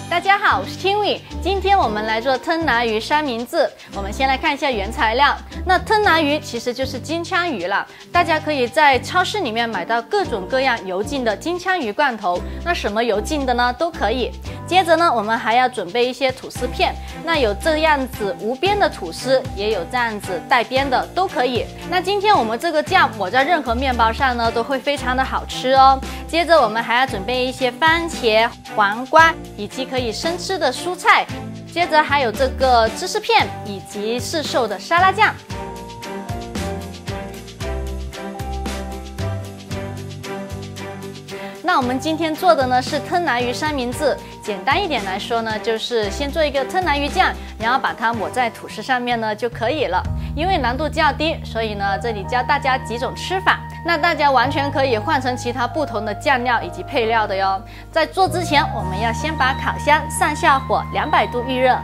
大家好，我是 Kiwi， 今天我们来做吞拿鱼三明治。我们先来看一下原材料。那吞拿鱼其实就是金枪鱼了，大家可以在超市里面买到各种各样油浸的金枪鱼罐头。那什么油浸的呢？都可以。接着呢，我们还要准备一些吐司片。那有这样子无边的吐司，也有这样子带边的，都可以。那今天我们这个酱抹在任何面包上呢，都会非常的好吃哦。接着我们还要准备一些番茄、黄瓜以及可以生吃的蔬菜，接着还有这个芝士片以及市售的沙拉酱。那我们今天做的呢是吞拿鱼三明治，简单一点来说呢，就是先做一个吞拿鱼酱，然后把它抹在吐司上面呢就可以了。因为难度较低，所以呢这里教大家几种吃法，那大家完全可以换成其他不同的酱料以及配料的哟。在做之前，我们要先把烤箱上下火200度预热。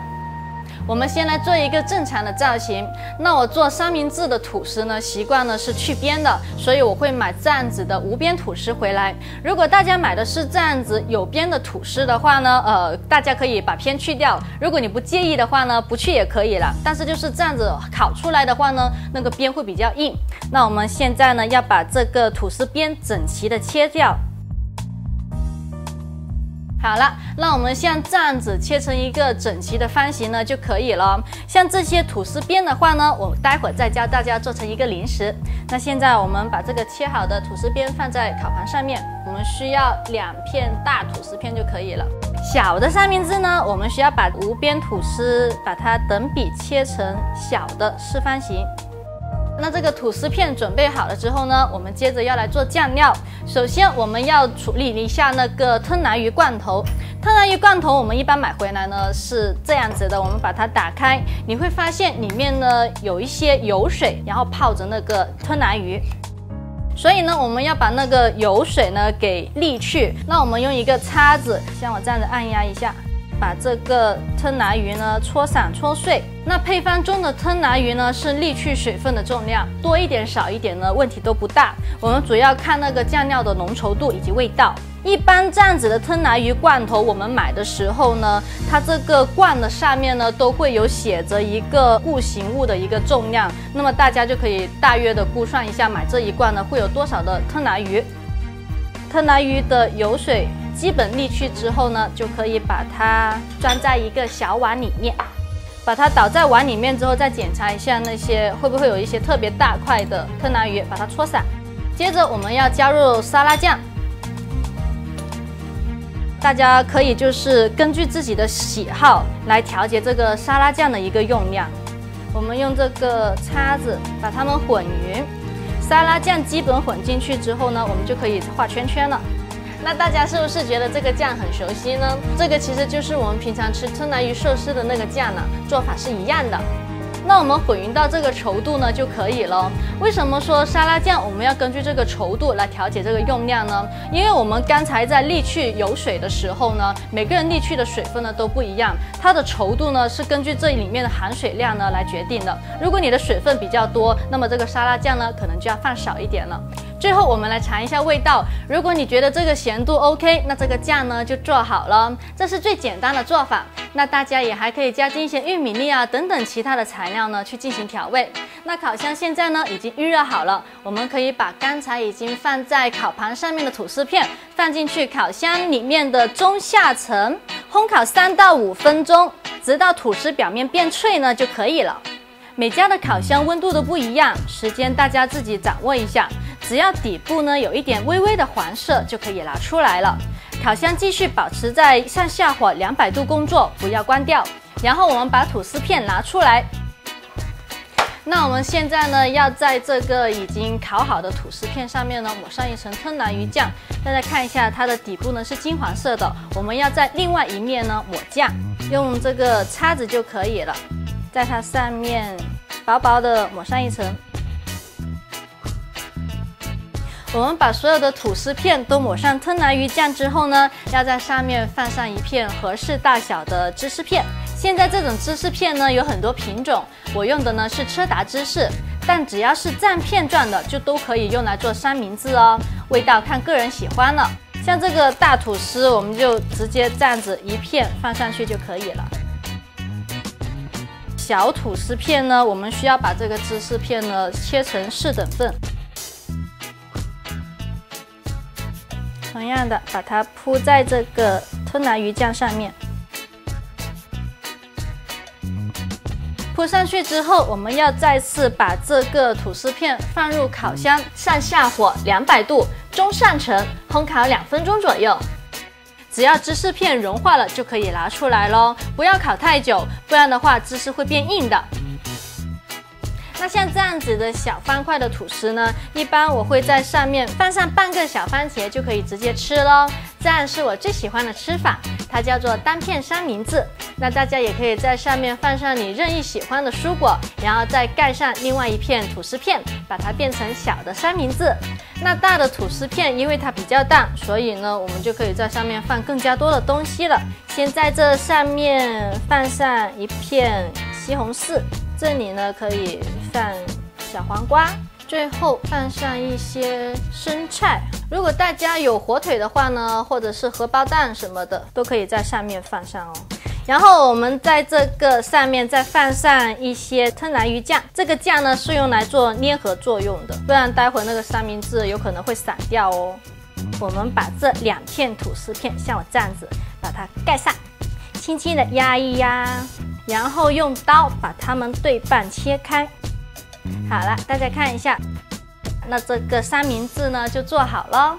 我们先来做一个正常的造型。那我做三明治的吐司呢，习惯呢是去边的，所以我会买这样子的无边吐司回来。如果大家买的是这样子有边的吐司的话呢，大家可以把边去掉。如果你不介意的话呢，不去也可以了。但是就是这样子烤出来的话呢，那个边会比较硬。那我们现在呢要把这个吐司边整齐的切掉。好了，那我们像这样子切成一个整齐的方形呢就可以了。像这些吐司边的话呢，我待会儿再教大家做成一个零食。那现在我们把这个切好的吐司边放在烤盘上面，我们需要2片大吐司片就可以了。小的三明治呢，我们需要把无边吐司把它等比切成小的四方形。那这个吐司片准备好了之后呢，我们接着要来做酱料。首先我们要处理一下那个吞拿鱼罐头。吞拿鱼罐头我们一般买回来呢是这样子的，我们把它打开，你会发现里面呢有一些油水，然后泡着那个吞拿鱼。所以呢，我们要把那个油水呢给沥去。那我们用一个叉子，像我这样子按压一下，把这个吞拿鱼呢搓散搓碎。那配方中的吞拿鱼呢是沥去水分的重量，多一点少一点呢问题都不大。我们主要看那个酱料的浓稠度以及味道。一般这样子的吞拿鱼罐头，我们买的时候呢，它这个罐的上面呢都会有写着一个固形物的一个重量，那么大家就可以大约的估算一下，买这一罐呢会有多少的吞拿鱼。吞拿鱼的油水基本沥去之后呢，就可以把它装在一个小碗里面，把它倒在碗里面之后，再检查一下那些会不会有一些特别大块的吞拿鱼，把它搓散。接着我们要加入沙拉酱，大家可以就是根据自己的喜好来调节这个沙拉酱的一个用量。我们用这个叉子把它们混匀。沙拉酱基本混进去之后呢，我们就可以画圈圈了。那大家是不是觉得这个酱很熟悉呢？这个其实就是我们平常吃吞拿鱼寿司的那个酱了，做法是一样的。那我们混匀到这个稠度呢就可以了。为什么说沙拉酱我们要根据这个稠度来调节这个用量呢？因为我们刚才在沥去油水的时候呢，每个人沥去的水分呢都不一样，它的稠度呢是根据这里面的含水量呢来决定的。如果你的水分比较多，那么这个沙拉酱呢可能就要放少一点了。最后我们来尝一下味道，如果你觉得这个咸度 OK， 那这个酱呢就做好了。这是最简单的做法。那大家也还可以加进一些玉米粒啊等等其他的材料呢去进行调味。那烤箱现在呢已经预热好了，我们可以把刚才已经放在烤盘上面的吐司片放进去烤箱里面的中下层，烘烤3到5分钟，直到吐司表面变脆呢就可以了。每家的烤箱温度都不一样，时间大家自己掌握一下，只要底部呢有一点微微的黄色就可以拿出来了。烤箱继续保持在上下火200度工作，不要关掉。然后我们把吐司片拿出来。那我们现在呢，要在这个已经烤好的吐司片上面呢，抹上一层吞拿鱼酱。大家看一下，它的底部呢是金黄色的。我们要在另外一面呢抹酱，用这个叉子就可以了，在它上面薄薄的抹上一层。我们把所有的吐司片都抹上吞拿鱼酱之后呢，要在上面放上一片合适大小的芝士片。现在这种芝士片呢有很多品种，我用的呢是车达芝士，但只要是占片状的就都可以用来做三明治哦，味道看个人喜欢了。像这个大吐司，我们就直接这样子一片放上去就可以了。小吐司片呢，我们需要把这个芝士片呢切成4等份。同样的，把它铺在这个吞拿鱼酱上面。铺上去之后，我们要再次把这个吐司片放入烤箱，上下火200度，中上层，烘烤2分钟左右。只要芝士片融化了就可以拿出来咯，不要烤太久，不然的话芝士会变硬的。那像这样子的小方块的吐司呢，一般我会在上面放上半个小番茄就可以直接吃咯，这样是我最喜欢的吃法，它叫做单片三明治。那大家也可以在上面放上你任意喜欢的蔬果，然后再盖上另外一片吐司片，把它变成小的三明治。那大的吐司片因为它比较大，所以呢我们就可以在上面放更加多的东西了。先在这上面放上一片西红柿，这里呢可以放小黄瓜，最后放上一些生菜。如果大家有火腿的话呢，或者是荷包蛋什么的，都可以在上面放上哦。然后我们在这个上面再放上一些吞拿鱼酱，这个酱呢是用来做粘合作用的，不然待会那个三明治有可能会散掉哦。我们把这2片吐司片像我这样子把它盖上，轻轻的压一压，然后用刀把它们对半切开。好了，大家看一下，那这个三明治呢就做好了。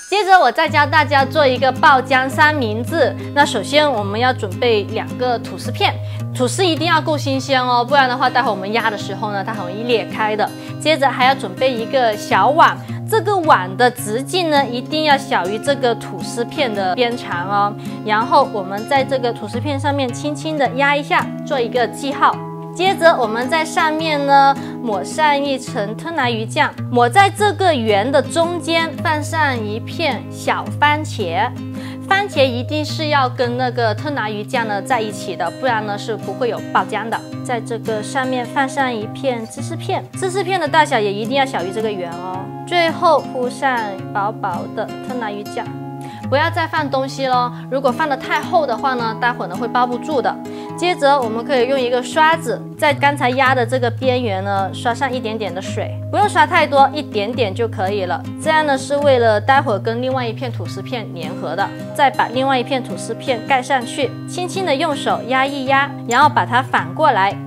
接着我再教大家做一个爆浆三明治。那首先我们要准备2个吐司片，吐司一定要够新鲜哦，不然的话待会我们压的时候呢，它很容易裂开的。接着还要准备一个小碗，这个碗的直径呢一定要小于这个吐司片的边长哦。然后我们在这个吐司片上面轻轻的压一下，做一个记号。接着我们在上面呢抹上一层吞拿鱼酱，抹在这个圆的中间，放上一片小番茄。番茄一定是要跟那个吞拿鱼酱呢在一起的，不然呢是不会有爆浆的。在这个上面放上一片芝士片，芝士片的大小也一定要小于这个圆哦。最后铺上薄薄的吞拿鱼酱。不要再放东西咯，如果放得太厚的话呢，待会儿呢会包不住的。接着我们可以用一个刷子，在刚才压的这个边缘呢刷上一点点的水，不用刷太多，一点点就可以了。这样呢是为了待会儿跟另外一片吐司片粘合的。再把另外一片吐司片盖上去，轻轻的用手压一压，然后把它反过来，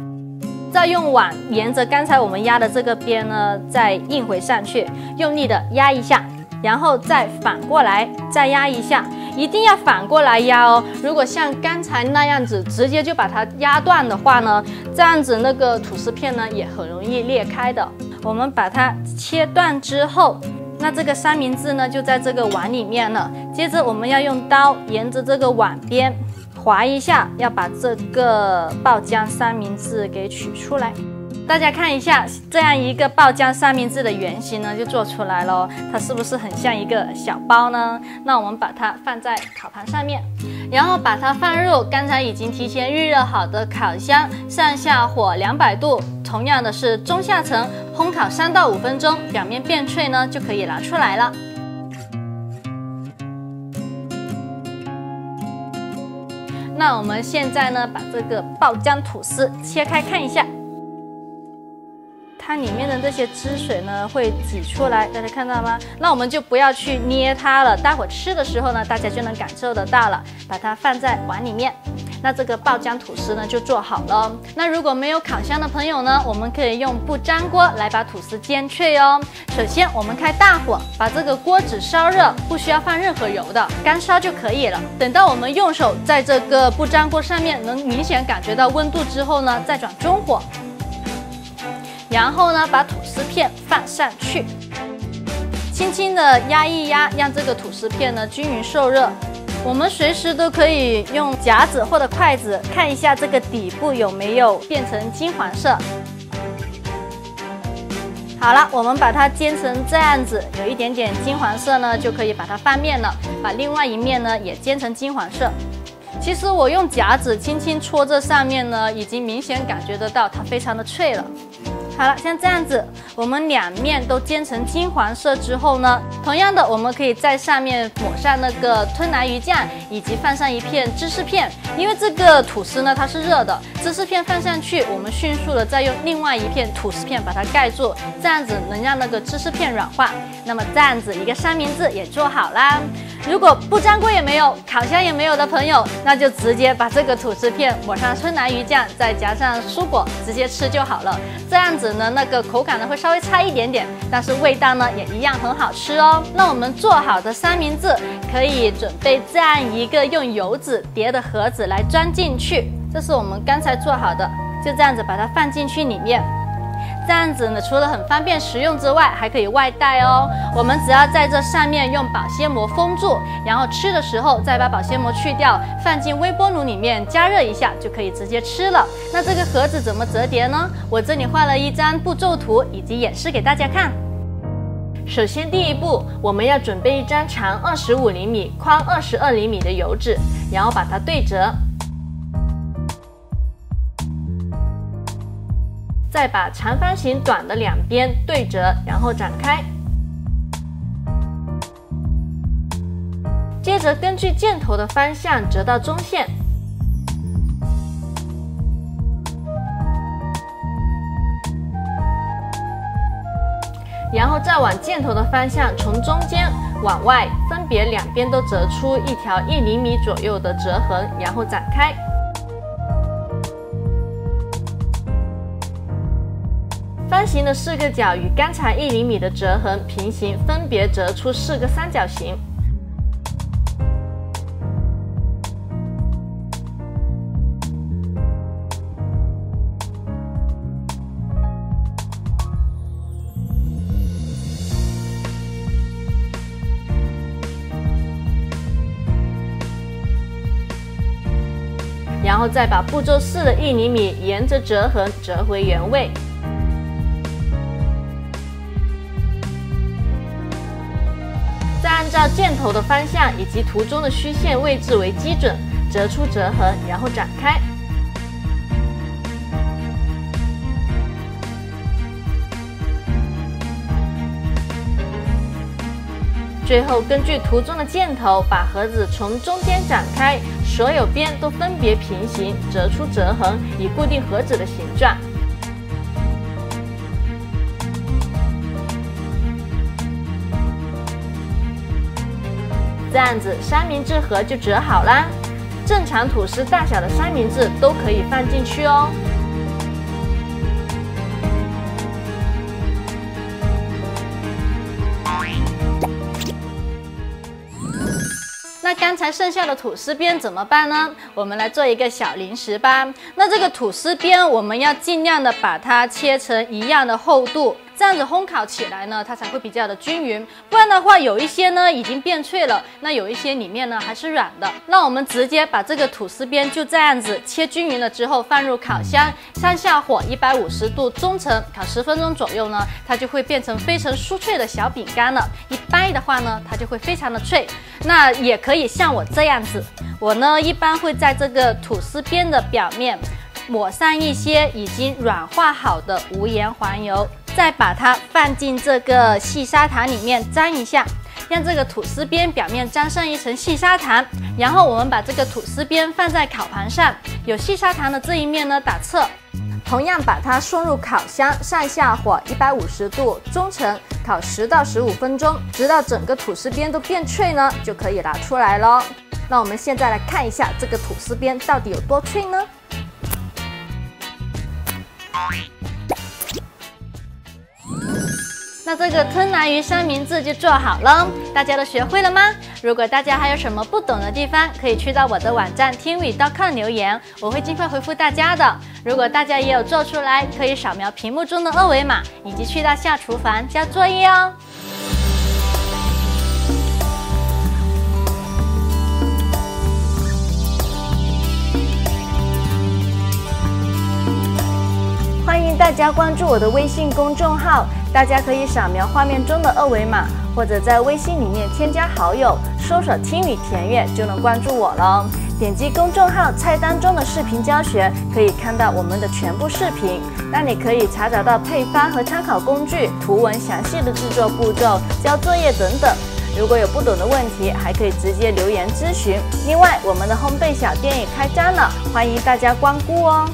再用碗沿着刚才我们压的这个边呢再印回上去，用力的压一下，然后再反过来再压一下，一定要反过来压哦。如果像刚才那样子直接就把它压断的话呢，这样子那个吐司片呢也很容易裂开的。我们把它切断之后，那这个三明治呢就在这个碗里面了。接着我们要用刀沿着这个碗边划一下，要把这个爆浆三明治给取出来。大家看一下，这样一个爆浆三明治的原型呢就做出来了，它是不是很像一个小包呢？那我们把它放在烤盘上面，然后把它放入刚才已经提前预热好的烤箱，上下火200度，同样的是中下层，烘烤3到5分钟，表面变脆呢就可以拿出来了。那我们现在呢把这个爆浆吐司切开看一下。它里面的这些汁水呢会挤出来，大家看到吗？那我们就不要去捏它了，待会儿吃的时候呢，大家就能感受得到了。把它放在碗里面，那这个爆浆吐司呢就做好了。那如果没有烤箱的朋友呢，我们可以用不粘锅来把吐司煎脆哦。首先我们开大火，把这个锅子烧热，不需要放任何油的，干烧就可以了。等到我们用手在这个不粘锅上面能明显感觉到温度之后呢，再转中火，然后呢把吐司片放上去，轻轻的压一压，让这个吐司片呢均匀受热。我们随时都可以用夹子或者筷子看一下这个底部有没有变成金黄色。好了，我们把它煎成这样子，有一点点金黄色呢，就可以把它翻面了，把另外一面呢也煎成金黄色。其实我用夹子轻轻戳这上面呢，已经明显感觉得到它非常的脆了。好了，像这样子，我们两面都煎成金黄色之后呢，同样的，我们可以在上面抹上那个吞拿鱼酱，以及放上一片芝士片。因为这个吐司呢它是热的，芝士片放上去，我们迅速的再用另外一片吐司片把它盖住，这样子能让那个芝士片软化。那么这样子一个三明治也做好啦。如果不粘锅也没有，烤箱也没有的朋友，那就直接把这个吐司片抹上吞拿鱼酱，再加上蔬果，直接吃就好了。这样子呢，那个口感呢会稍微差一点点，但是味道呢也一样很好吃哦。那我们做好的三明治可以准备这样一个用油纸叠的盒子来装进去。这是我们刚才做好的，就这样子把它放进去里面。这样子呢，除了很方便食用之外，还可以外带哦。我们只要在这上面用保鲜膜封住，然后吃的时候再把保鲜膜去掉，放进微波炉里面加热一下，就可以直接吃了。那这个盒子怎么折叠呢？我这里画了一张步骤图，以及演示给大家看。首先第一步，我们要准备一张长25厘米、宽22厘米的油纸，然后把它对折。再把长方形短的两边对折，然后展开。接着根据箭头的方向折到中线，然后再往箭头的方向从中间往外，分别两边都折出一条1厘米左右的折痕，然后展开。方形的4个角与刚才1厘米的折痕平行，分别折出4个三角形。然后再把步骤4的1厘米沿着折痕折回原位。再按照箭头的方向以及图中的虚线位置为基准，折出折痕，然后展开。最后根据图中的箭头，把盒子从中间展开，所有边都分别平行，折出折痕，以固定盒子的形状。这样子三明治盒就折好啦。正常吐司大小的三明治都可以放进去哦。那刚才剩下的吐司边怎么办呢？我们来做一个小零食吧。那这个吐司边我们要尽量的把它切成一样的厚度，这样子烘烤起来呢，它才会比较的均匀。不然的话，有一些呢已经变脆了，那有一些里面呢还是软的。那我们直接把这个吐司边就这样子切均匀了之后，放入烤箱，上下火150度中程烤10分钟左右呢，它就会变成非常酥脆的小饼干了。一掰的话呢，它就会非常的脆。那也可以像我这样子，我呢一般会在这个吐司边的表面抹上一些已经软化好的无盐黄油，再把它放进这个细砂糖里面沾一下，让这个吐司边表面沾上一层细砂糖。然后我们把这个吐司边放在烤盘上，有细砂糖的这一面呢打侧，同样把它送入烤箱，上下火150度中程烤10到15分钟，直到整个吐司边都变脆呢，就可以拿出来咯。那我们现在来看一下这个吐司边到底有多脆呢？那这个吞拿鱼三明治就做好了，大家都学会了吗？如果大家还有什么不懂的地方，可以去到我的网站tinwei.com 留言，我会尽快回复大家的。如果大家也有做出来，可以扫描屏幕中的二维码，以及去到下厨房交作业哦。欢迎大家关注我的微信公众号，大家可以扫描画面中的二维码，或者在微信里面添加好友，搜索听雨田悦就能关注我了。点击公众号菜单中的视频教学，可以看到我们的全部视频，那你可以查找到配方和参考工具、图文详细的制作步骤、交作业等等。如果有不懂的问题，还可以直接留言咨询。另外，我们的烘焙小店也开张了，欢迎大家光顾哦。